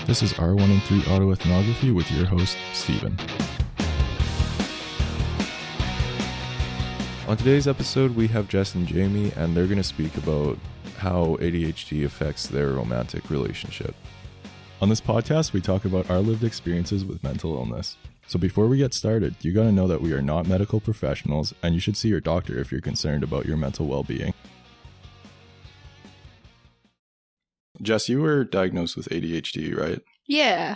This is R1 and 3 Autoethnography with your host, Steven. On today's episode, we have Jess and Jamie, and they're going to speak about how ADHD affects their romantic relationship. On this podcast, we talk about our lived experiences with mental illness. So before we get started, you got to know that we are not medical professionals, and you should see your doctor if you're concerned about your mental well-being. Jess, you were diagnosed with ADHD, right? Yeah,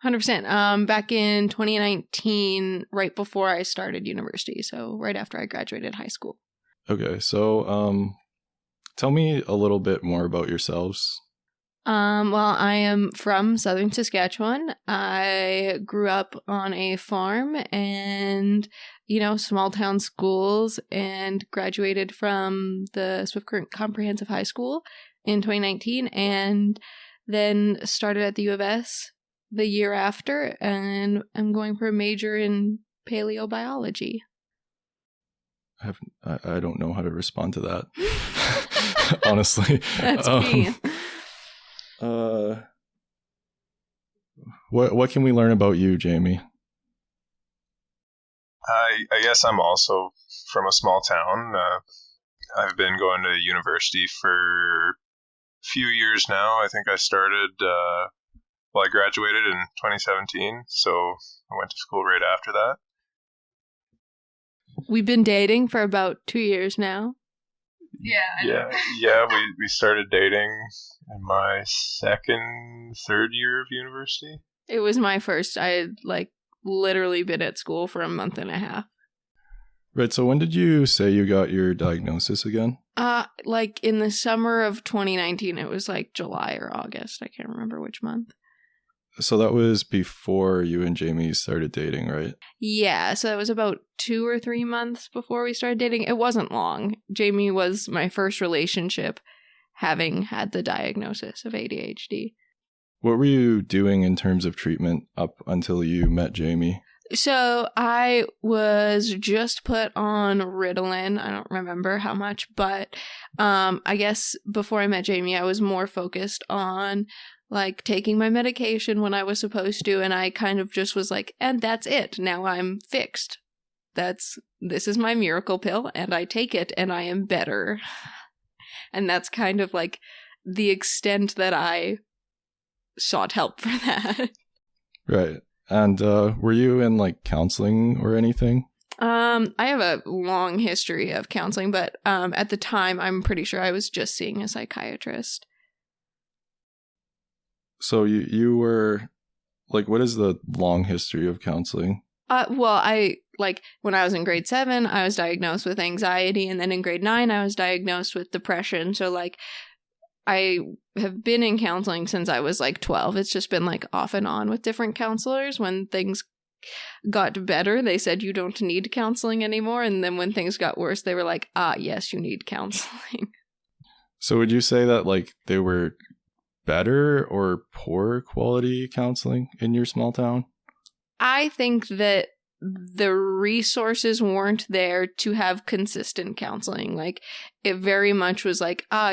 100%. Back in 2019, right before I started university, so right after I graduated high school. Okay, so tell me a little bit more about yourselves. Well, I am from southern Saskatchewan. I grew up on a farm and, small town schools, and graduated from the Swift Current Comprehensive High School in 2019, and then started at the U of S the year after, and I'm going for a major in paleobiology. I don't know how to respond to that, honestly. That's me. What can we learn about you, Jamie? I guess I'm also from a small town. I've been going to university for few years now. I think I started, I graduated in 2017, so I went to school right after that. We've been dating for about 2 years now. Yeah, we started dating in my third year of university. It was my first. I had, literally been at school for a month and a half. Right, so when did you say you got your diagnosis again? In the summer of 2019. It was July or August. I can't remember which month. So that was before you and Jamie started dating, right? Yeah, so it was about 2 or 3 months before we started dating. It wasn't long. Jamie was my first relationship having had the diagnosis of ADHD. What were you doing in terms of treatment up until you met Jamie? So I was just put on Ritalin. I don't remember how much, but I guess before I met Jamie, I was more focused on taking my medication when I was supposed to, and I kind of just was and that's it. Now I'm fixed. This is my miracle pill, and I take it, and I am better. And that's kind of the extent that I sought help for that. Right. And were you in counseling or anything? I have a long history of counseling, but at the time, I'm pretty sure I was just seeing a psychiatrist. So you were, what is the long history of counseling? Well, when I was in grade 7, I was diagnosed with anxiety, and then in grade 9, I was diagnosed with depression. So, I have been in counseling since I was 12. It's just been off and on with different counselors. When things got better, they said you don't need counseling anymore. And then when things got worse, they were yes, you need counseling. So would you say that they were better or poor quality counseling in your small town? I think that the resources weren't there to have consistent counseling. It very much was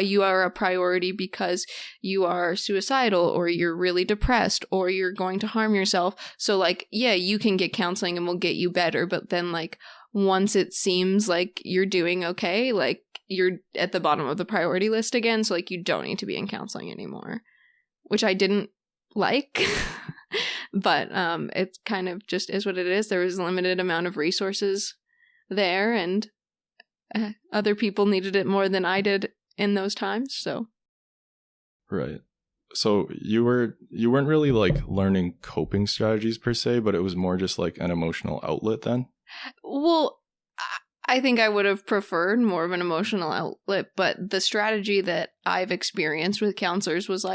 you are a priority because you are suicidal, or you're really depressed, or you're going to harm yourself. So yeah, you can get counseling and we'll get you better. But then once it seems you're doing okay, you're at the bottom of the priority list again. So you don't need to be in counseling anymore, which I didn't like. But it kind of just is what it is. There was a limited amount of resources there, and other people needed it more than I did in those times. So, right. So you weren't really learning coping strategies per se, but it was more just an emotional outlet then? Well, I think I would have preferred more of an emotional outlet, but the strategy that I've experienced with counselors was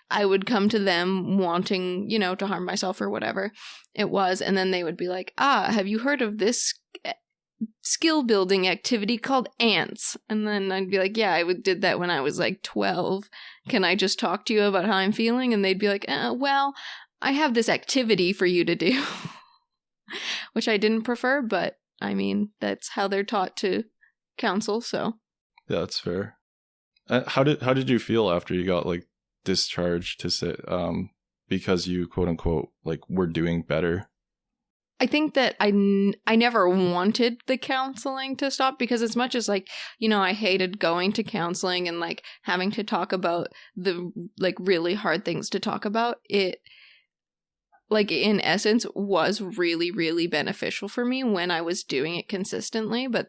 I would come to them wanting, to harm myself or whatever it was, and then they would be have you heard of this skill building activity called ants? And then I'd be yeah, I did that when I was 12. Can I just talk to you about how I'm feeling? And they'd be well, I have this activity for you to do, which I didn't prefer, but I mean, that's how they're taught to counsel, so. Yeah, that's fair. How did you feel after you got discharged to say because you quote unquote like were doing better? I think that I never wanted the counseling to stop, because as much as like, you know, I hated going to counseling and like having to talk about the like really hard things to talk about, it like in essence was really, really beneficial for me when I was doing it consistently. But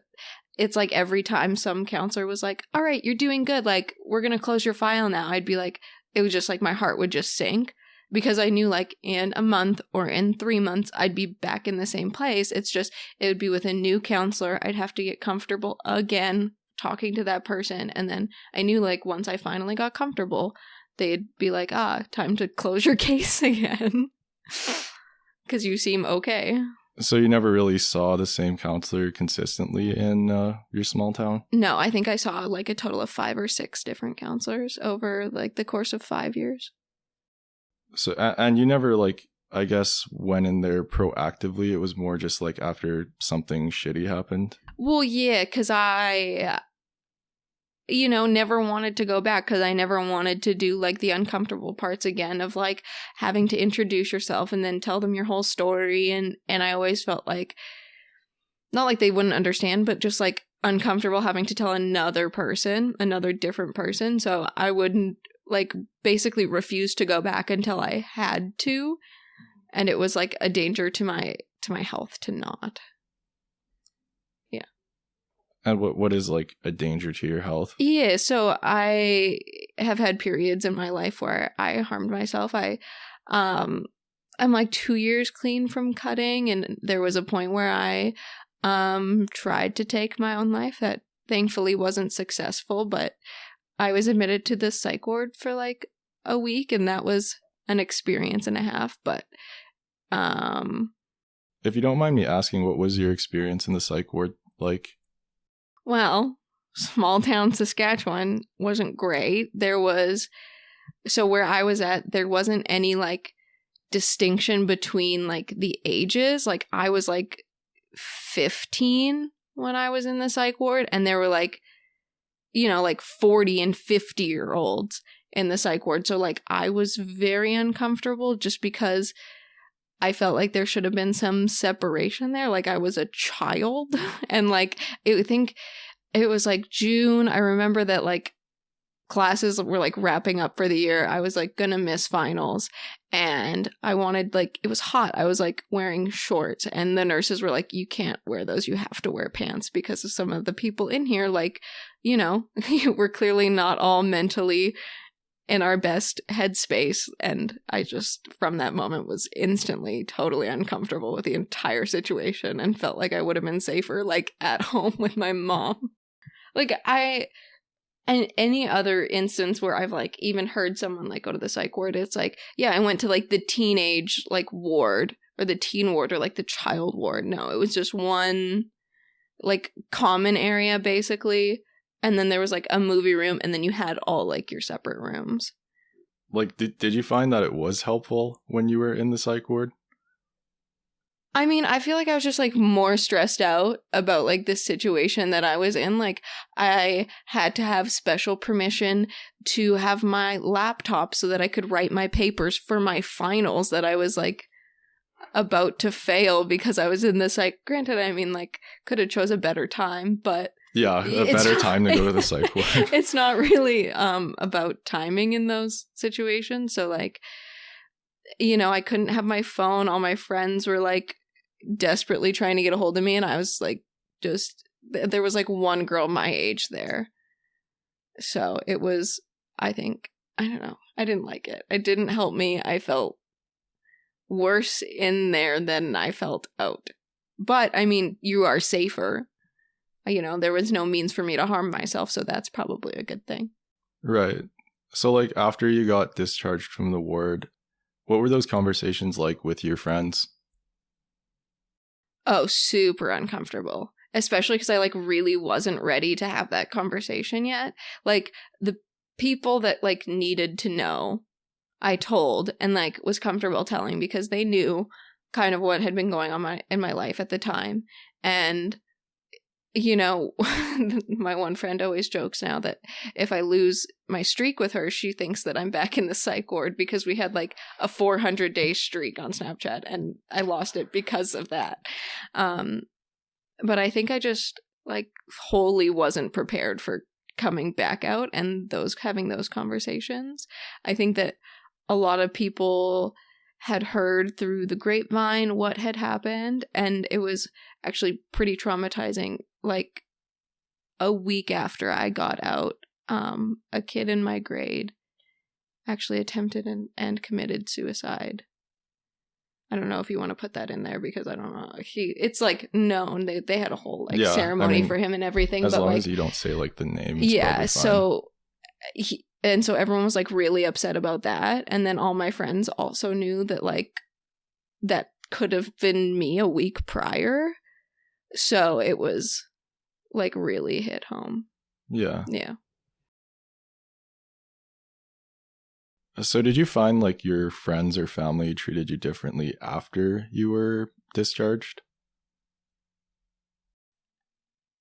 it's like every time some counselor was like, all right, you're doing good, like we're going to close your file now, I'd be like, it was just like my heart would just sink, because I knew like in a month or in 3 months, I'd be back in the same place. It's just, it would be with a new counselor. I'd have to get comfortable again talking to that person. And then I knew like once I finally got comfortable, they'd be like, time to close your case again. Because you seem okay. So you never really saw the same counselor consistently in your small town? No, I think I saw like a total of 5 or 6 different counselors over like the course of 5 years. So, and you never like, I guess, went in there proactively. It was more just like after something shitty happened. Well, yeah, because I, you know, never wanted to go back, because I never wanted to do like the uncomfortable parts again of like having to introduce yourself and then tell them your whole story. And I always felt like, not like they wouldn't understand, but just like uncomfortable having to tell another different person. So I wouldn't like basically refuse to go back until I had to. And it was like a danger to my health to not. Yeah. And what is like a danger to your health? Yeah, so I have had periods in my life where I harmed myself. I'm like 2 years clean from cutting, and there was a point where I tried to take my own life that thankfully wasn't successful, but I was admitted to the psych ward for like a week, and that was an experience and a half. But if you don't mind me asking, what was your experience in the psych ward like? Well, small town Saskatchewan wasn't great. So where I was at, there wasn't any like distinction between like the ages. Like I was like 15 when I was in the psych ward, and there were like, you know, like 40 and 50-year-olds in the psych ward. So like I was very uncomfortable just because I felt like there should have been some separation there. Like I was a child, and like I think it was like June. I remember that like classes were like wrapping up for the year. I was like gonna miss finals, and I wanted, like, it was hot. I was like wearing shorts, and the nurses were like, you can't wear those. You have to wear pants, because of some of the people in here, like, you know, we're clearly not all mentally in our best headspace. And I just, from that moment, was instantly totally uncomfortable with the entire situation and felt like I would have been safer like at home with my mom. Like and any other instance where I've like even heard someone like go to the psych ward, it's like, yeah, I went to like the teenage like ward or the teen ward or like the child ward. No, it was just one like common area basically. And then there was like a movie room, and then you had all like your separate rooms. Like, did you find that it was helpful when you were in the psych ward? I mean, I feel like I was just like more stressed out about like this situation that I was in. Like I had to have special permission to have my laptop so that I could write my papers for my finals that I was like about to fail because I was in the psych. Granted, I mean, like could have chose a better time, but yeah, a better time to go to the psych ward. It's not really about timing in those situations. So like, you know, I couldn't have my phone. All my friends were like desperately trying to get a hold of me, and I was like, just, there was like one girl my age there. So it was, I think, I don't know, I didn't like it. It didn't help me. I felt worse in there than I felt out. But I mean, you are safer. You know, there was no means for me to harm myself, so that's probably a good thing. Right. So like after you got discharged from the ward, what were those conversations like with your friends? Oh, super uncomfortable. Especially because I like really wasn't ready to have that conversation yet. Like the people that like needed to know, I told and like was comfortable telling because they knew kind of what had been going on in my life at the time. And my one friend always jokes now that if I lose my streak with her, she thinks that I'm back in the psych ward because we had like a 400-day streak on Snapchat and I lost it because of that. But I think I just like wholly wasn't prepared for coming back out and having those conversations. I think that a lot of people had heard through the grapevine what had happened, and it was actually pretty traumatizing. Like a week after I got out, a kid in my grade actually attempted and committed suicide. I don't know if you want to put that in there because I don't know. It's like known. They had a whole ceremony for him and everything. As long as you don't say like the name. Yeah. So so everyone was like really upset about that. And then all my friends also knew that like that could have been me a week prior. So it was like really hit home. Yeah. Yeah. So did you find like your friends or family treated you differently after you were discharged?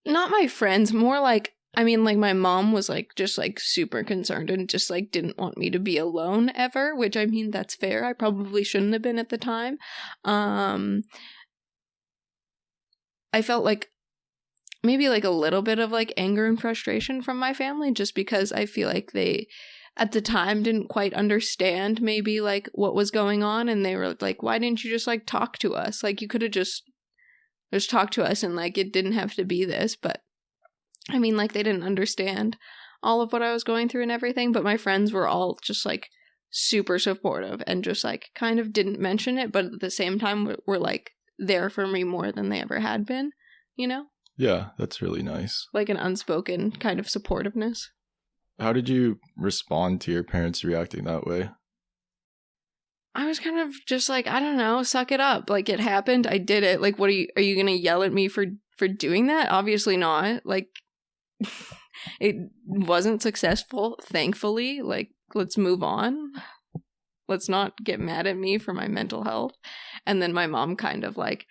Not my friends, more like, I mean, like my mom was like just like super concerned and just like didn't want me to be alone ever, which I mean, that's fair. I probably shouldn't have been at the time. I felt like maybe like a little bit of like anger and frustration from my family just because I feel like they at the time didn't quite understand maybe like what was going on, and they were like, why didn't you just like talk to us? Like you could have just talked to us and like it didn't have to be this. But I mean, like they didn't understand all of what I was going through and everything, but my friends were all just like super supportive and just like kind of didn't mention it, but at the same time were like there for me more than they ever had been, you know? Yeah, that's really nice. Like an unspoken kind of supportiveness. How did you respond to your parents reacting that way? I was kind of just like, I don't know, suck it up. Like it happened. I did it. Like, are you going to yell at me for doing that? Obviously not. Like it wasn't successful, thankfully. Like, let's move on. Let's not get mad at me for my mental health. And then my mom kind of like,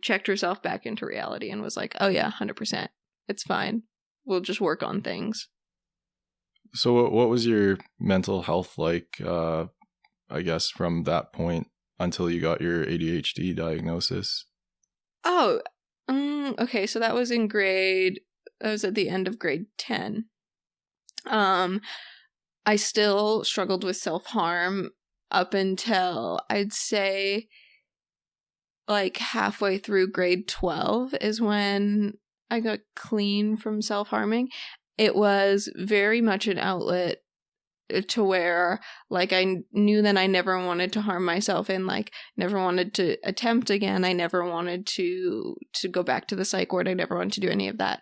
checked herself back into reality and was like, oh yeah, 100%. It's fine. We'll just work on things. So what was your mental health like, I guess, from that point until you got your ADHD diagnosis? Oh, okay. So that was at the end of grade 10. I still struggled with self-harm up until I'd say like halfway through grade 12 is when I got clean from self-harming. It was very much an outlet to where like I knew that I never wanted to harm myself and like never wanted to attempt again. I never wanted to go back to the psych ward. I never wanted to do any of that.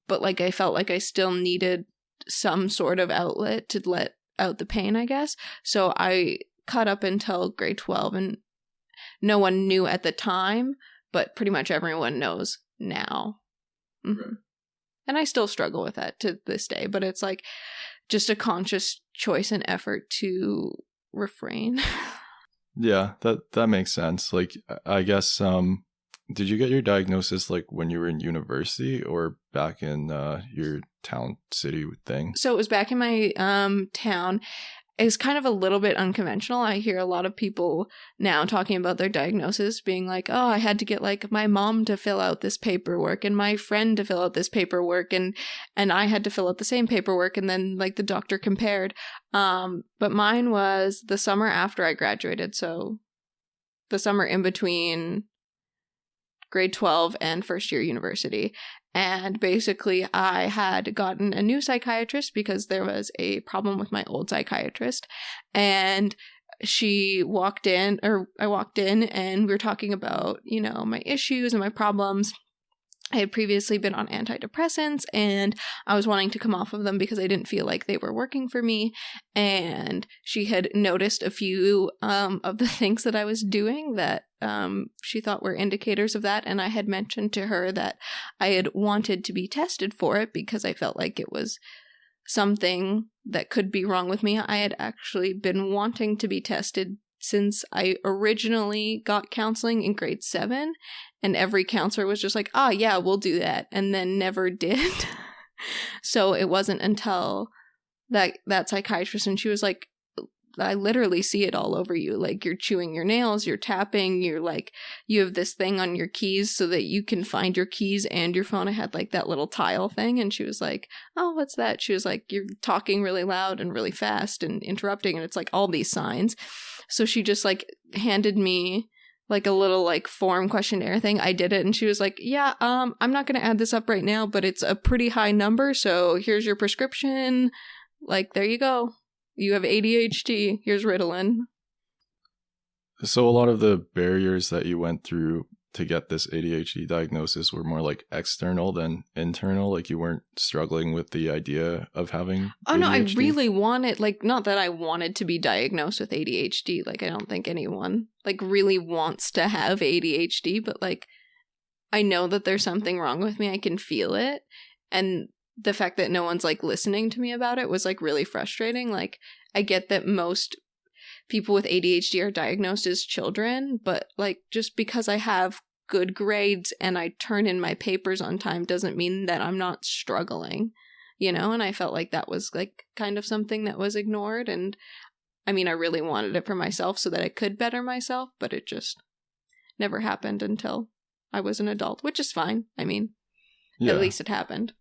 But like I felt like I still needed some sort of outlet to let out the pain, I guess. So I cut up until grade 12 and no one knew at the time, but pretty much everyone knows now. Mm-hmm. Right. And I still struggle with that to this day, but it's like just a conscious choice and effort to refrain. Yeah, that makes sense. Like, I guess, did you get your diagnosis like when you were in university or back in your town city thing? So it was back in my town. It's kind of a little bit unconventional. I hear a lot of people now talking about their diagnosis being like, oh, I had to get like my mom to fill out this paperwork and my friend to fill out this paperwork and I had to fill out the same paperwork and then like the doctor compared. But mine was the summer after I graduated. So the summer in between grade 12 and first year university. And basically I had gotten a new psychiatrist because there was a problem with my old psychiatrist. And I walked in and we were talking about, my issues and my problems. I had previously been on antidepressants and I was wanting to come off of them because I didn't feel like they were working for me. And she had noticed a few of the things that I was doing that she thought were indicators of that. And I had mentioned to her that I had wanted to be tested for it because I felt like it was something that could be wrong with me. I had actually been wanting to be tested since I originally got counseling in grade 7, and every counselor was just like, "Ah, yeah, we'll do that," and then never did. So it wasn't until that psychiatrist, and she was like, "I literally see it all over you. Like, you're chewing your nails, you're tapping, you're like, you have this thing on your keys so that you can find your keys and your phone." I had like that little tile thing, and she was like, "Oh, what's that?" She was like, "You're talking really loud and really fast and interrupting," and it's like all these signs. So she just like handed me like a little like form questionnaire thing. I did it, and she was like, "Yeah, I'm not going to add this up right now, but it's a pretty high number, so here's your prescription. Like, there you go. You have ADHD. Here's Ritalin." So a lot of the barriers that you went through to get this ADHD diagnosis were more like external than internal. Like, you weren't struggling with the idea of having Oh, no, I ADHD? really wanted, like, not that I wanted to be diagnosed with ADHD. Like, I don't think anyone, like, really wants to have ADHD, but, like, I know that there's something wrong with me. I can feel it. And the fact that no one's, like, listening to me about it was, like, really frustrating. Like, I get that most people with ADHD are diagnosed as children, but, like, just because I have good grades and I turn in my papers on time doesn't mean that I'm not struggling, you know? And I felt like that was, like, kind of something that was ignored. And I mean, I really wanted it for myself so that I could better myself, but it just never happened until I was an adult, which is fine. I mean, at least it happened.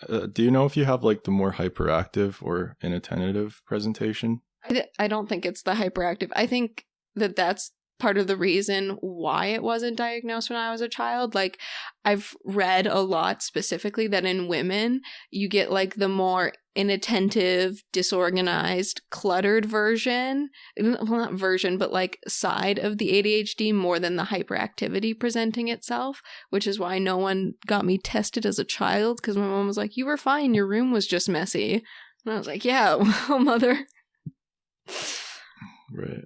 Do you know if you have like the more hyperactive or inattentive presentation? I don't think it's the hyperactive. I think that that's part of the reason why it wasn't diagnosed when I was a child. Like, I've read a lot specifically that in women, you get like the more inattentive, disorganized, cluttered version. Well, not version, but like side of the ADHD more than the hyperactivity presenting itself, which is why no one got me tested as a child, because my mom was like, "You were fine. Your room was just messy." And I was like, "Yeah, well, mother." Right.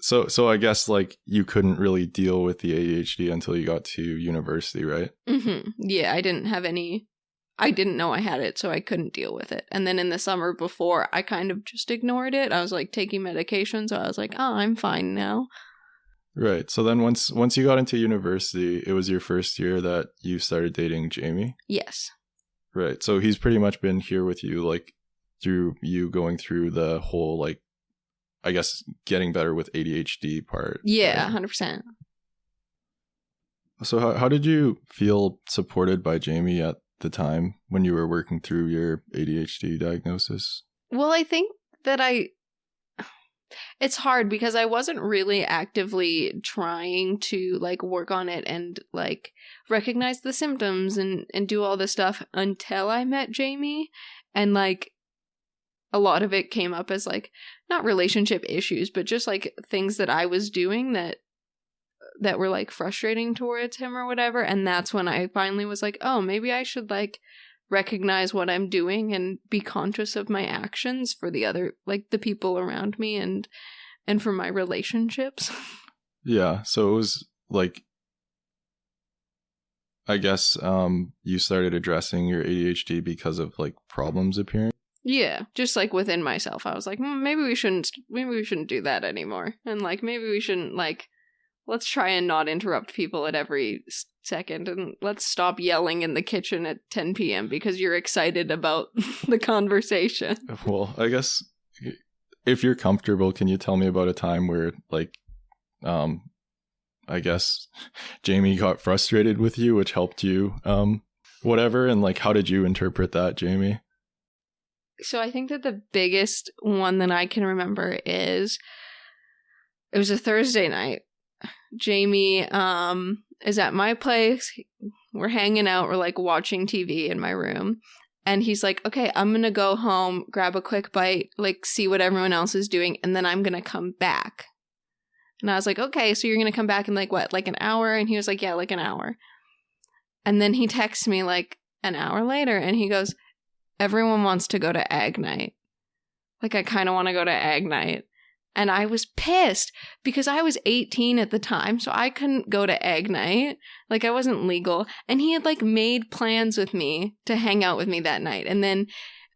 So I guess like you couldn't really deal with the ADHD until you got to university, right? Mm-hmm. Yeah, I didn't know I had it, so I couldn't deal with it. And then in the summer before, I kind of just ignored it. I was like taking medication, so I was like, "Oh, I'm fine now." Right. So then once you got into university, it was your first year that you started dating Jamie? Yes. Right. So he's pretty much been here with you, like, through you going through the whole, like, I guess, getting better with ADHD part. Yeah, right? 100%. So how did you feel supported by Jamie at the time when you were working through your ADHD diagnosis? Well, I think that it's hard because I wasn't really actively trying to like work on it and like recognize the symptoms and do all this stuff until I met Jamie. And like a lot of it came up as like not relationship issues, but just like things that I was doing that were like frustrating towards him or whatever. And that's when I finally was like, oh, maybe I should like recognize what I'm doing and be conscious of my actions for the other, like the people around me and for my relationships. Yeah. So it was like, I guess you started addressing your ADHD because of like problems appearing. Yeah, just like within myself, I was like, maybe we shouldn't do that anymore, and like maybe we shouldn't like, let's try and not interrupt people at every second, and let's stop yelling in the kitchen at 10 p.m. because you're excited about the conversation. Well, I guess if you're comfortable, can you tell me about a time where like, I guess Jamie got frustrated with you, which helped you, whatever, and like, how did you interpret that, Jamie? So I think that the biggest one that I can remember is it was a Thursday night. Jamie is at my place. We're hanging out. We're like watching TV in my room. And he's like, okay, I'm going to go home, grab a quick bite, like see what everyone else is doing. And then I'm going to come back. And I was like, okay, so you're going to come back in like what, like an hour? And he was like, yeah, like an hour. And then he texts me like an hour later and he goes, everyone wants to go to ag night. Like, I kind of want to go to ag night. And I was pissed because I was 18 at the time, so I couldn't go to ag night. Like, I wasn't legal. And he had, like, made plans with me to hang out with me that night. And then,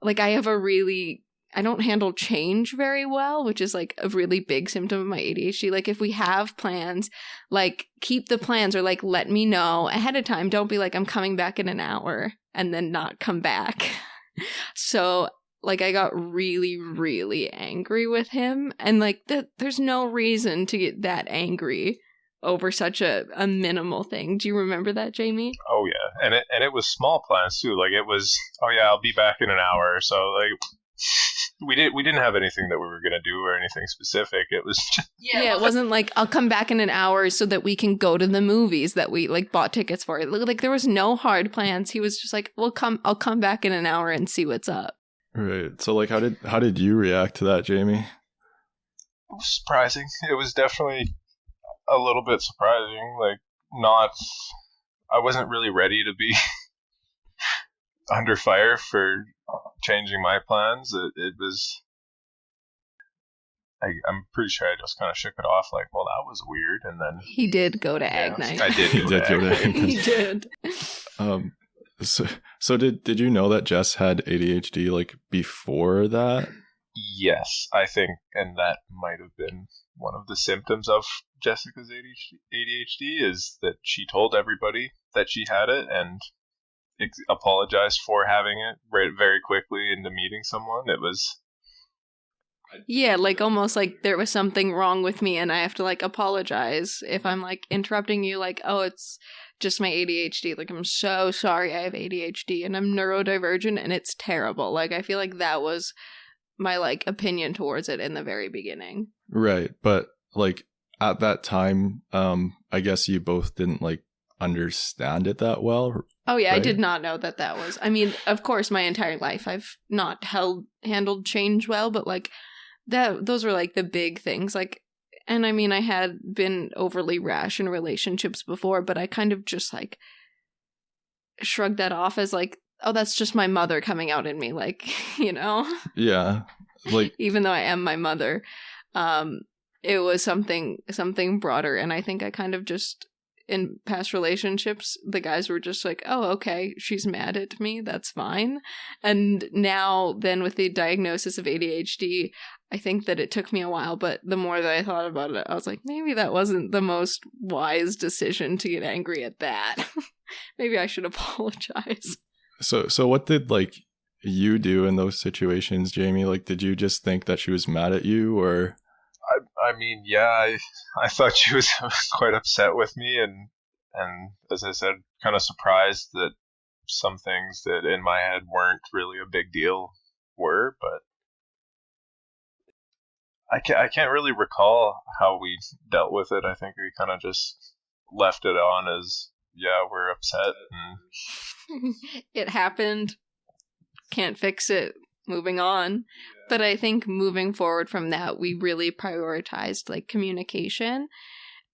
like, I have a really I don't handle change very well, which is like a really big symptom of my ADHD. Like if we have plans, like keep the plans, or like let me know ahead of time. Don't be like, I'm coming back in an hour and then not come back. So like I got really, really angry with him, and like there's no reason to get that angry over such a minimal thing. Do you remember that, Jamie? Oh yeah, and it was small plans too. Like it was, oh yeah, I'll be back in an hour. So like we didn't have anything that we were gonna do or anything specific. It was just, it wasn't like I'll come back in an hour so that we can go to the movies that we like bought tickets for. Like there was no hard plans. He was just like, I'll come back in an hour and see what's up. Right. So like how did you react to that, Jamie? it was surprising. It was definitely a little bit surprising. Like I wasn't really ready to be under fire for changing my plans. It was, I'm pretty sure I just kind of shook it off like, well, that was weird. And then he did go to Ag Night. I did go to Ag Night. He did. So did you know that Jess had ADHD like before that? Yes, I think, and that might have been one of the symptoms of Jessica's ADHD is that she told everybody that she had it and apologized for having it very quickly into meeting someone. It was... Yeah, like almost like there was something wrong with me and I have to like apologize if I'm like interrupting you, like, oh, it's just my ADHD. Like, I'm so sorry I have ADHD and I'm neurodivergent and it's terrible. Like, I feel like that was my like opinion towards it in the very beginning. Right. But like at that time, I guess you both didn't like understand it that well. Oh yeah, right? I did not know that was. I mean, of course, my entire life I've not handled change well, but like those were like the big things. Like, and I mean, I had been overly rash in relationships before, but I kind of just like shrugged that off as like, oh, that's just my mother coming out in me, like, you know? Yeah. Like, even though I am my mother, it was something broader. And I think I kind of just, in past relationships, the guys were just like, oh, okay, she's mad at me, that's fine. And now then with the diagnosis of ADHD, I think that it took me a while, but the more that I thought about it, I was like, maybe that wasn't the most wise decision to get angry at that. Maybe I should apologize. So what did like you do in those situations, Jamie? Like, did you just think that she was mad at you, or? I mean, yeah, I thought she was quite upset with me, and as I said, kind of surprised that some things that in my head weren't really a big deal were, but I can't really recall how we dealt with it. I think we kind of just left it on as, yeah, we're upset. And it happened. Can't fix it. Moving on. Yeah. But I think moving forward from that, we really prioritized like communication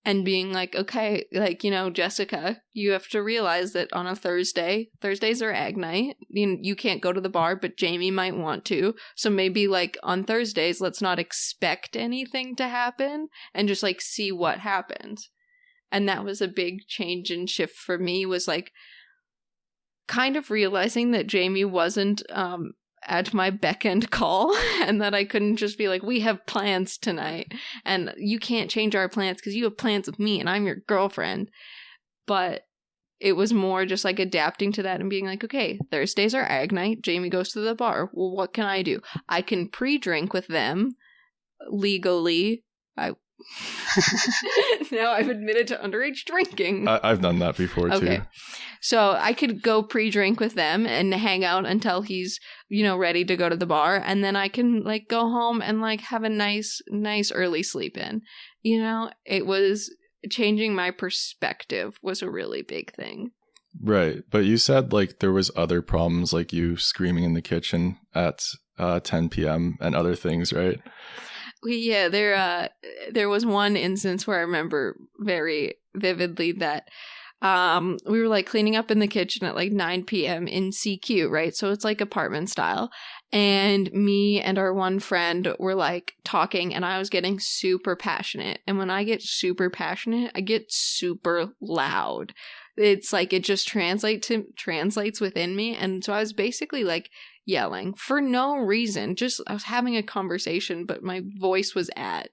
and being like, okay, like, you know, Jessica, you have to realize that on a Thursdays are Ag Night. You can't go to the bar, but Jamie might want to. So maybe like on Thursdays, let's not expect anything to happen and just like see what happens. And that was a big change and shift for me, was like kind of realizing that Jamie wasn't at my beck and call, and that I couldn't just be like, we have plans tonight and you can't change our plans because you have plans with me and I'm your girlfriend. But it was more just like adapting to that and being like, okay, Thursdays are Ag Night. Jamie goes to the bar. Well, what can I do? I can pre-drink with them legally. Now I've admitted to underage drinking. I've done that before too. Okay. So I could go pre-drink with them and hang out until he's, you know, ready to go to the bar. And then I can like go home and like have a nice early sleep in. You know, it was changing my perspective was a really big thing. Right. But you said like there was other problems, like you screaming in the kitchen at 10 p.m. and other things, right? Yeah, there was one instance where I remember very vividly that we were like cleaning up in the kitchen at like 9 p.m. in CQ, right? So it's like apartment style. And me and our one friend were like talking and I was getting super passionate. And when I get super passionate, I get super loud. It's like it just translates within me. And so I was basically like yelling for no reason. Just I was having a conversation, but my voice was at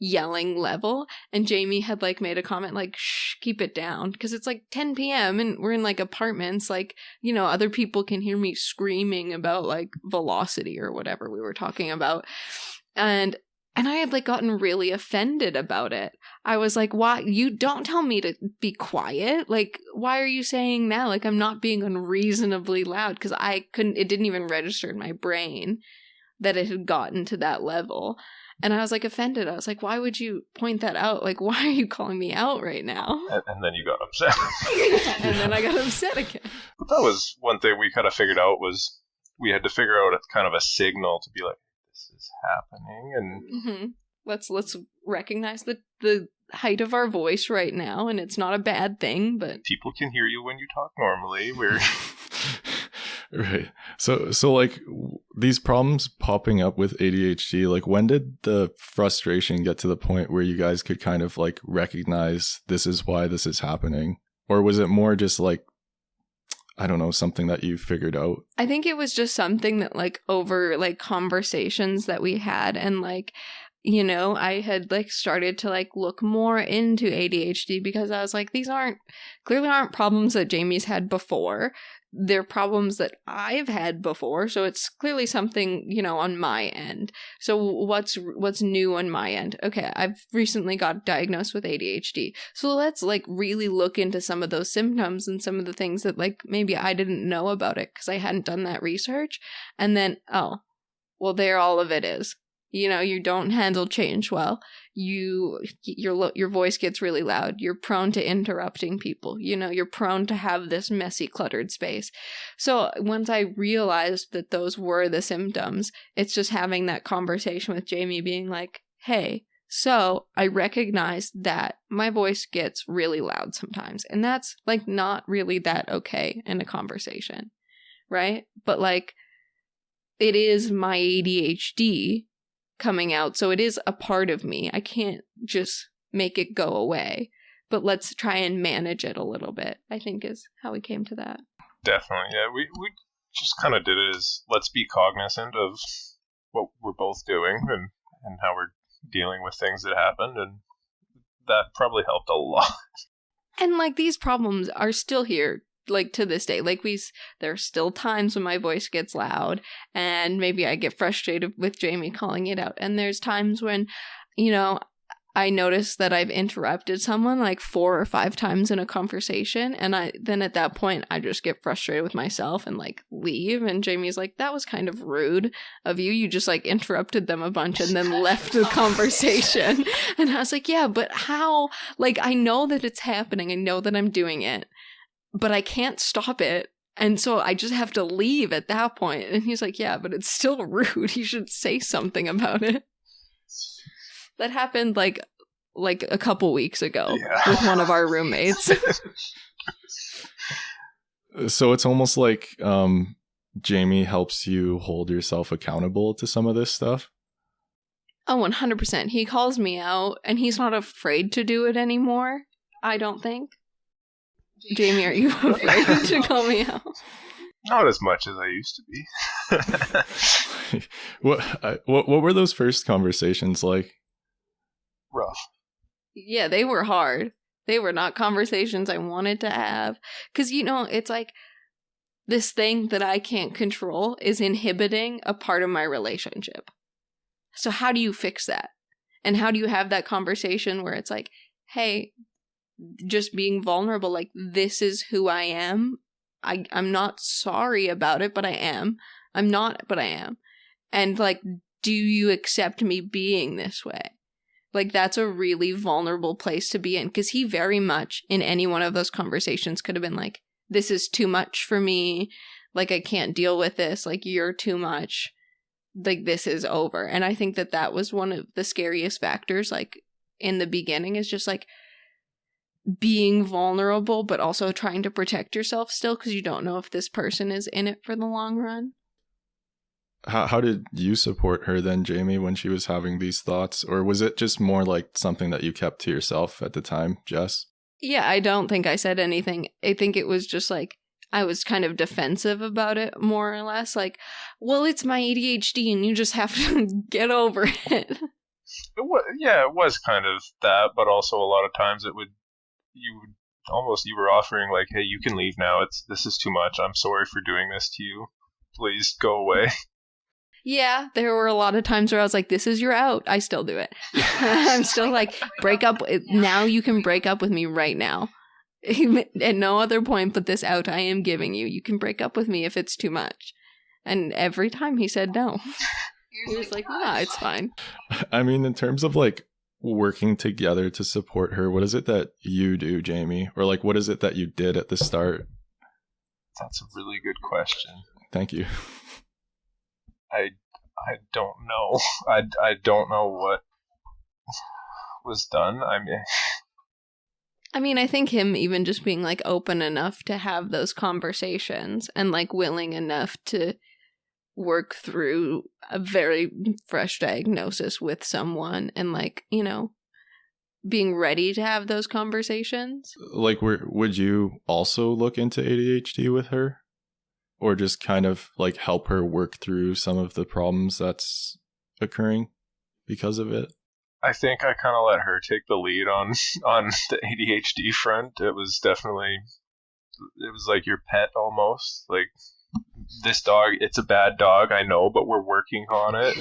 yelling level, and Jamie had like made a comment like, shh, keep it down, because it's like 10 p.m. and we're in like apartments, like, you know, other people can hear me screaming about like velocity or whatever we were talking about. And I had like gotten really offended about it. I was like, why? You don't tell me to be quiet. Like, why are you saying that? Like, I'm not being unreasonably loud, because it didn't even register in my brain that it had gotten to that level. And I was like offended. I was like, why would you point that out? Like, why are you calling me out right now? And then you got upset. And then I got upset again. But that was one thing we kind of figured out, was we had to figure out a kind of a signal to be like, this is happening. And let's recognize the height of our voice right now, and it's not a bad thing, but people can hear you when you talk normally. We're right. So like these problems popping up with ADHD, like when did the frustration get to the point where you guys could kind of like recognize this is why this is happening? Or was it more just like, I don't know, something that you figured out? I think it was just something that like over like conversations that we had, and like, you know, I had like started to like look more into ADHD, because I was like, these clearly aren't problems that Jamie's had before. They're problems that I've had before. So it's clearly something, you know, on my end. So what's new on my end? Okay, I've recently got diagnosed with ADHD. So let's like really look into some of those symptoms and some of the things that like maybe I didn't know about it because I hadn't done that research. And then, oh, well, there all of it is. You know, you don't handle change well. Your voice gets really loud. You're prone to interrupting people. You know, you're prone to have this messy, cluttered space. So once I realized that those were the symptoms, it's just having that conversation with Jamie being like, hey, so I recognize that my voice gets really loud sometimes. And that's like not really that okay in a conversation, right? But like, it is my ADHD coming out, so it is a part of me. I can't just make it go away, but let's try and manage it a little bit, I think is how we came to that. Definitely, yeah. We just kind of did it as, let's be cognizant of what we're both doing and how we're dealing with things that happened, and that probably helped a lot. And like, these problems are still here, like to this day. Like there are still times when my voice gets loud, and maybe I get frustrated with Jamie calling it out. And there's times when, you know, I notice that I've interrupted someone like 4 or 5 times in a conversation, and then at that point I just get frustrated with myself and like leave. And Jamie's like, that was kind of rude of you. You just like interrupted them a bunch and then left the conversation. And I was like, yeah, but how? Like, I know that it's happening. I know that I'm doing it, but I can't stop it. And so I just have to leave at that point. And he's like, yeah, but it's still rude. You should say something about it. That happened like a couple weeks ago with one of our roommates. So it's almost like Jamie helps you hold yourself accountable to some of this stuff? Oh, 100%. He calls me out, and he's not afraid to do it anymore, I don't think. Jamie, are you afraid to call me out? Not as much as I used to be. What were those first conversations like? Rough. Yeah, they were hard. They were not conversations I wanted to have. Because, you know, it's like this thing that I can't control is inhibiting a part of my relationship. So how do you fix that? And how do you have that conversation where it's like, hey, just being vulnerable, like, this is who I am. I'm not sorry about it, but I am. I'm not, but I am. And like, do you accept me being this way? Like, that's a really vulnerable place to be in, because he very much in any one of those conversations could have been like, this is too much for me. Like, I can't deal with this. Like, you're too much. Like, this is over. And I think that was one of the scariest factors, like, in the beginning, is just like being vulnerable, but also trying to protect yourself still, because you don't know if this person is in it for the long run. How did you support her then, Jamie, when she was having these thoughts? Or was it just more like something that you kept to yourself at the time, Jess? Yeah, I don't think I said anything. I think it was just like, I was kind of defensive about it, more or less. Like, well, it's my ADHD and you just have to get over it. It was kind of that, but also a lot of times you were offering like, hey, you can leave now. This is too much. I'm sorry for doing this to you. Please go away. Yeah, there were a lot of times where I was like, this is your out. I still do it. I'm still like, break up. Now you can break up with me right now. At no other point but this out I am giving you. You can break up with me if it's too much. And every time he said no. He was like, nah, it's fine. I mean, in terms of like working together to support her, what is it that you do, Jamie? Or like, what is it that you did at the start? That's a really good question. Thank you. I don't know. I don't know what was done. I mean, I think him even just being like open enough to have those conversations and like willing enough to work through a very fresh diagnosis with someone and like, you know, being ready to have those conversations. Like, would you also look into ADHD with her? Or just kind of like help her work through some of the problems that's occurring because of it? I think I kind of let her take the lead on the ADHD front. It was like your pet almost. Like, this dog, it's a bad dog, I know, but we're working on it.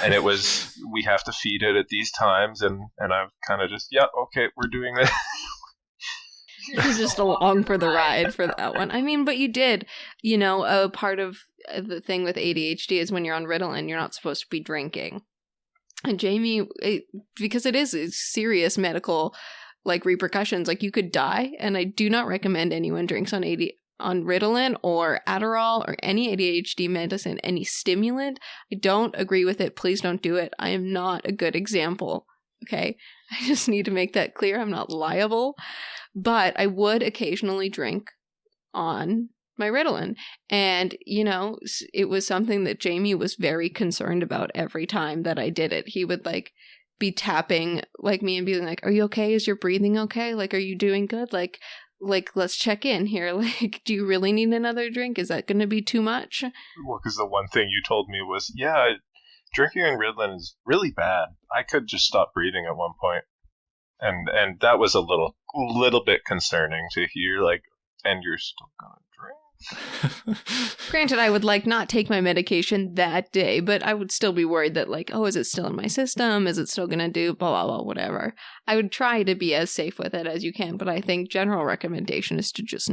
And it was, we have to feed it at these times. And I've kind of just, yeah, okay, we're doing this. You're just along for the ride for that one. I mean, but you did, you know, a part of the thing with ADHD is when you're on Ritalin, you're not supposed to be drinking. And Jamie, because it is serious medical, like, repercussions, like, you could die. And I do not recommend anyone drinks on Ritalin or Adderall or any ADHD medicine, any stimulant. I don't agree with it. Please don't do it. I am not a good example. Okay. I just need to make that clear. I'm not liable. But I would occasionally drink on my Ritalin. And, you know, it was something that Jamie was very concerned about every time that I did it. He would, like, be tapping, like, me and being like, are you okay? Is your breathing okay? Like, are you doing good? Like, let's check in here. Like, do you really need another drink? Is that going to be too much? Well, because the one thing you told me was, yeah, drinking on Ritalin is really bad. I could just stop breathing at one point. And that was a little bit concerning to hear, like, and you're still gonna drink? Granted, I would like not take my medication that day, but I would still be worried that, like, oh, is it still in my system? Is it still gonna do blah, blah, blah, whatever. I would try to be as safe with it as you can, but I think general recommendation is to just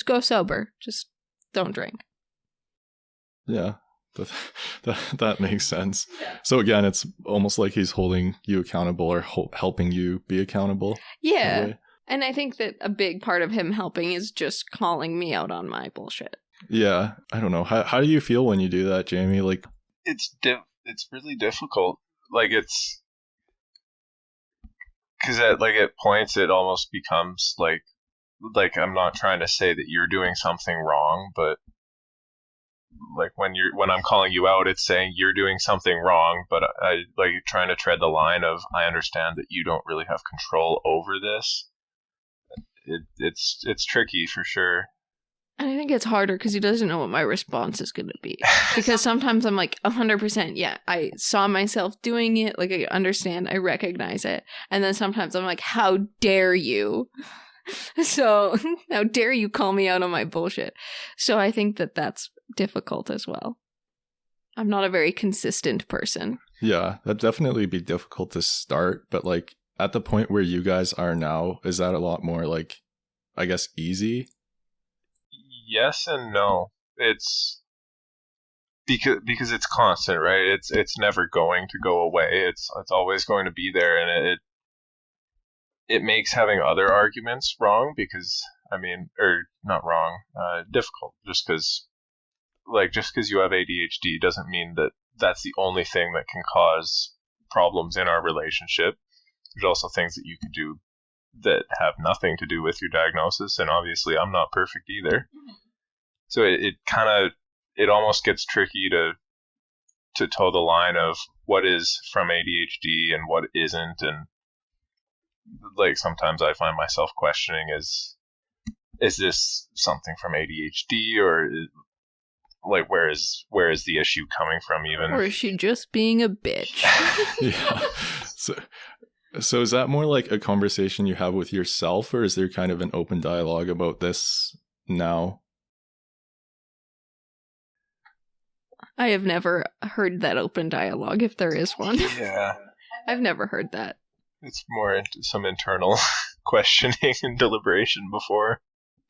go sober. Just don't drink. Yeah. That makes sense. So again, it's almost like he's holding you accountable or helping you be accountable. Yeah. And I think that a big part of him helping is just calling me out on my bullshit. Yeah. I don't know. How do you feel when you do that, Jamie? Like, it's really difficult. Like, it's because at points it almost becomes like I'm not trying to say that you're doing something wrong, but like when I'm calling you out, it's saying you're doing something wrong, but I like trying to tread the line of, I understand that you don't really have control over this. It's tricky for sure. And I think it's harder because he doesn't know what my response is going to be. Because sometimes I'm like, 100%, yeah, I saw myself doing it. Like, I understand, I recognize it. And then sometimes I'm like, how dare you? So, how dare you call me out on my bullshit? So I think that that's difficult as well. I'm not a very consistent person. Yeah, that'd definitely be difficult to start. But like at the point where you guys are now, is that a lot more like, I guess, easy? Yes and no. It's because it's constant, right? It's never going to go away. It's always going to be there, and it makes having other arguments wrong because, I mean, or not wrong, difficult. Just because you have ADHD doesn't mean that that's the only thing that can cause problems in our relationship. There's also things that you could do that have nothing to do with your diagnosis, and obviously I'm not perfect either. So it almost gets tricky to toe the line of what is from ADHD and what isn't, and like sometimes I find myself questioning, is is this something from ADHD, or like where is the issue coming from even? Or is she just being a bitch? Yeah. So is that more like a conversation you have with yourself, or is there kind of an open dialogue about this now? I have never heard that open dialogue, if there is one. Yeah. I've never heard that. It's more into some internal questioning and deliberation before.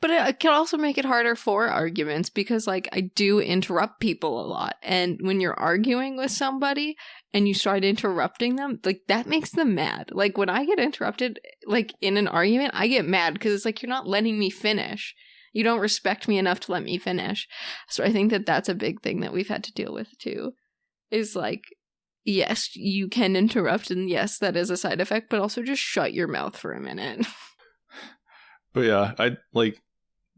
But it can also make it harder for arguments because, like, I do interrupt people a lot. And when you're arguing with somebody and you start interrupting them, like, that makes them mad. Like, when I get interrupted, like, in an argument, I get mad because it's like, you're not letting me finish. You don't respect me enough to let me finish. So I think that that's a big thing that we've had to deal with, too. Is, like, yes, you can interrupt, and yes, that is a side effect, but also just shut your mouth for a minute. But yeah, I like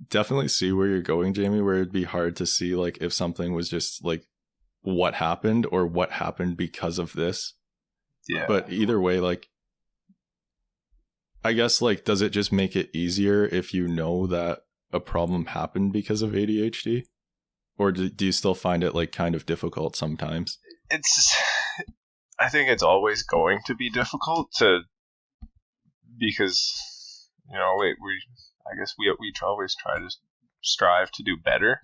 definitely see where you're going, Jamie, where it'd be hard to see like if something was just like what happened or what happened because of this. Yeah. But either way, like, I guess, like, does it just make it easier if you know that a problem happened because of ADHD? Or do you still find it like kind of difficult sometimes? I think it's always going to be difficult because, you know, I guess we always try to strive to do better.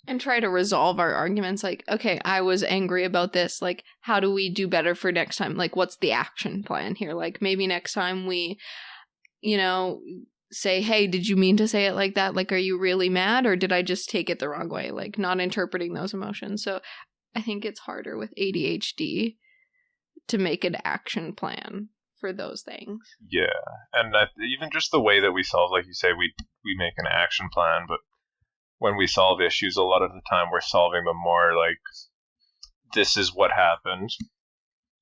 And try to resolve our arguments. Like, okay, I was angry about this. Like, how do we do better for next time? Like, what's the action plan here? Like, maybe next time we, you know, say, hey, did you mean to say it like that? Like, are you really mad? Or did I just take it the wrong way? Like, not interpreting those emotions. So I think it's harder with ADHD to make an action plan for those things. Yeah, and even just the way that we solve, like you say, we make an action plan, but when we solve issues, a lot of the time we're solving them more like, this is what happened.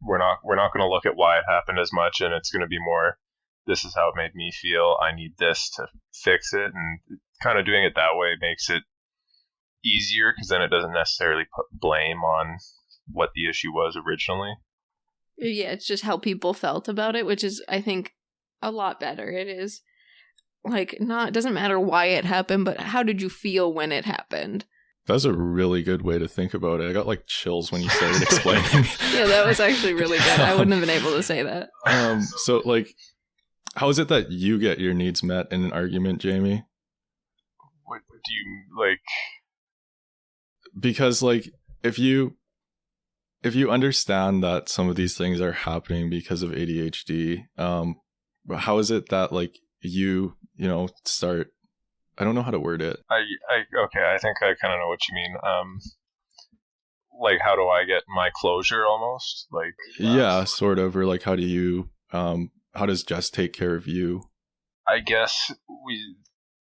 We're not going to look at why it happened as much, and it's going to be more, this is how it made me feel. I need this to fix it, and kind of doing it that way makes it easier because then it doesn't necessarily put blame on what the issue was originally. Yeah, it's just how people felt about it, which is, I think, a lot better. It is, like, it doesn't matter why it happened, but how did you feel when it happened? That's a really good way to think about it. I got like chills when you started explaining. Yeah, that was actually really good. I wouldn't have been able to say that. So, like, how is it that you get your needs met in an argument, Jamie? What do you, like? Because, like, if you understand that some of these things are happening because of ADHD, how is it that, like, you know, start, I don't know how to word it. Okay, I think I kind of know what you mean. Like, how do I get my closure almost? Like, yeah, sort of, or like, how do you, how does Jess take care of you? I guess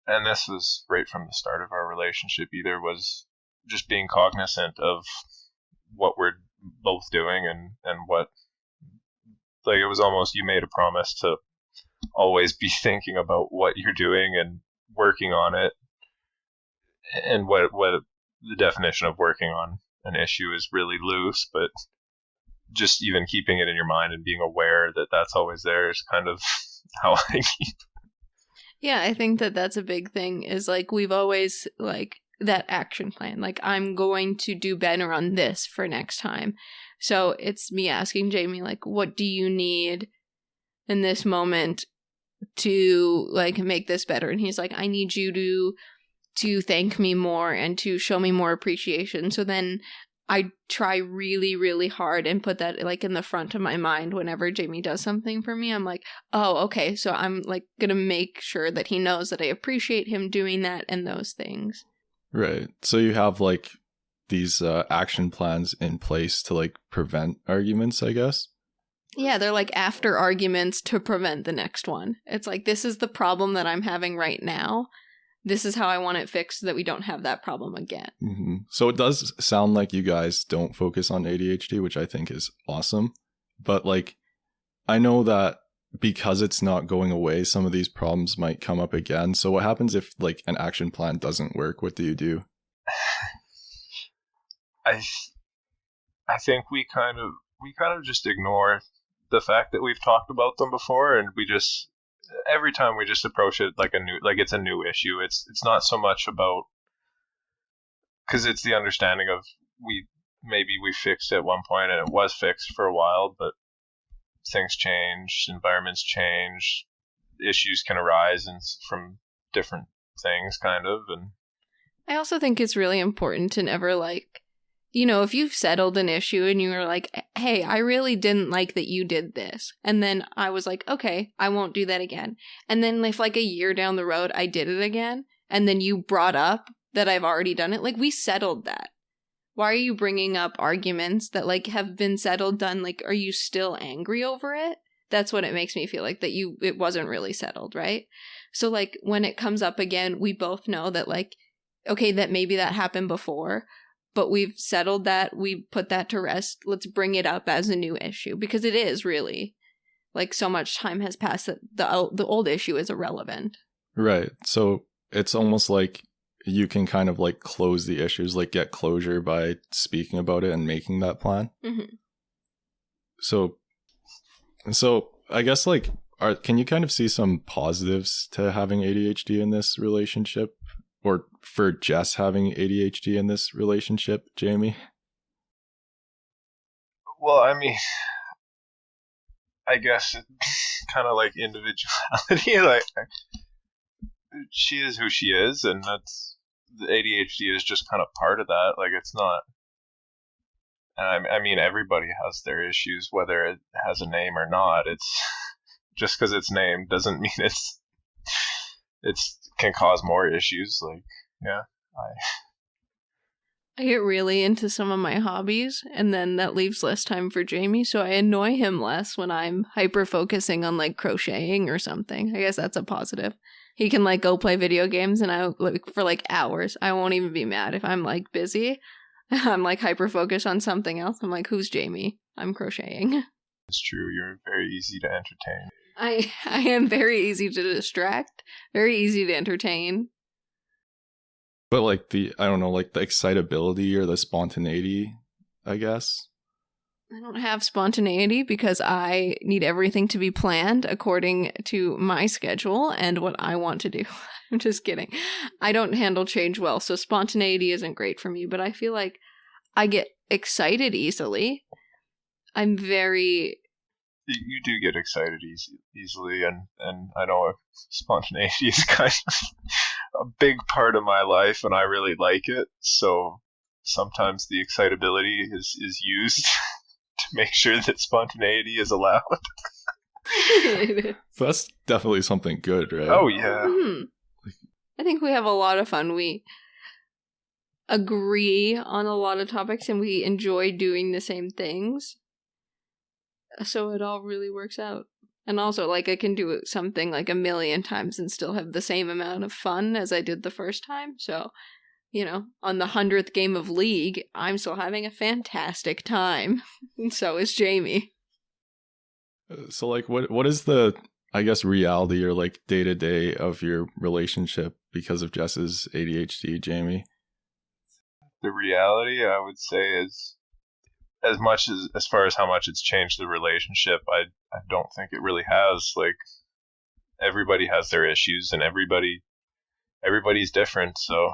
and this was right from the start of our relationship either, was just being cognizant of what we're both doing and what, like, it was almost, you made a promise to always be thinking about what you're doing and working on it, and what the definition of working on an issue is really loose, but just even keeping it in your mind and being aware that that's always there is kind of how I keep. Yeah, I think that that's a big thing, is like, we've always, like, that action plan. Like, I'm going to do better on this for next time. So it's me asking Jamie, like, what do you need in this moment to, like, make this better? And he's like, I need you to thank me more and to show me more appreciation. So then I try really, really hard and put that, like, in the front of my mind whenever Jamie does something for me. I'm like, oh, okay, so I'm, like, gonna make sure that he knows that I appreciate him doing that and those things. Right. So you have, like, these action plans in place to, like, prevent arguments, I guess? Yeah, they're like after arguments to prevent the next one. It's like, this is the problem that I'm having right now. This is how I want it fixed so that we don't have that problem again. Mm-hmm. So it does sound like you guys don't focus on ADHD, which I think is awesome. But, like, I know that because it's not going away, some of these problems might come up again. So what happens if, like, an action plan doesn't work? What do you do? I think we kind of just ignore the fact that we've talked about them before, and we just, every time we just approach it like it's a new issue. It's not so much about, because it's the understanding of maybe we fixed at one point and it was fixed for a while, but things change, environments change, issues can arise and from different things kind of. And I also think it's really important to never like, you know, if you've settled an issue and you were like, hey, I really didn't like that you did this. And then I was like, okay, I won't do that again. And then if like a year down the road, I did it again. And then you brought up that I've already done it. Like we settled that. Why are you bringing up arguments that like have been settled, done? Like, are you still angry over it? That's what it makes me feel like, that it wasn't really settled, right? So like when it comes up again, we both know that like, okay, that maybe that happened before, but we've settled that, we put that to rest. Let's bring it up as a new issue, because it is really like so much time has passed that the old issue is irrelevant. Right. So it's almost like you can kind of like close the issues, like get closure by speaking about it and making that plan. Mm-hmm. So I guess like, can you kind of see some positives to having ADHD in this relationship? Or for Jess having ADHD in this relationship, Jamie? Well, I mean, I guess it's kind of like individuality. Like, she is who she is, and that's, the ADHD is just kind of part of that. Like, it's not, and I mean, everybody has their issues, whether it has a name or not. It's just because it's named doesn't mean it's can cause more issues. Like, yeah, I get really into some of my hobbies, and then that leaves less time for Jamie, so I annoy him less when I'm hyper-focusing on, like, crocheting or something. I guess that's a positive. He can, like, go play video games, and I, like, for, like, hours. I won't even be mad if I'm, like, busy. I'm, like, hyper-focused on something else. I'm like, who's Jamie? I'm crocheting. It's true. You're very easy to entertain. I am very easy to distract, very easy to entertain. But like I don't know, like the excitability or the spontaneity, I guess. I don't have spontaneity because I need everything to be planned according to my schedule and what I want to do. I'm just kidding. I don't handle change well, so spontaneity isn't great for me, but I feel like I get excited easily. I'm very... You do get excited easily, and I know spontaneity is kind of a big part of my life, and I really like it. So sometimes the excitability is used to make sure that spontaneity is allowed. That's definitely something good, right? Oh, yeah. Mm-hmm. I think we have a lot of fun. We agree on a lot of topics, and we enjoy doing the same things. So it all really works out. And also, like, I can do something like a million times and still have the same amount of fun as I did the first time. So, you know, on the 100th game of League, I'm still having a fantastic time. And so is Jamie. So, like, what is the, I guess, reality or, like, day-to-day of your relationship because of Jess's ADHD, Jamie? The reality, I would say, is... as far as how much it's changed the relationship, I don't think it really has. Like, everybody has their issues, and everybody's different, so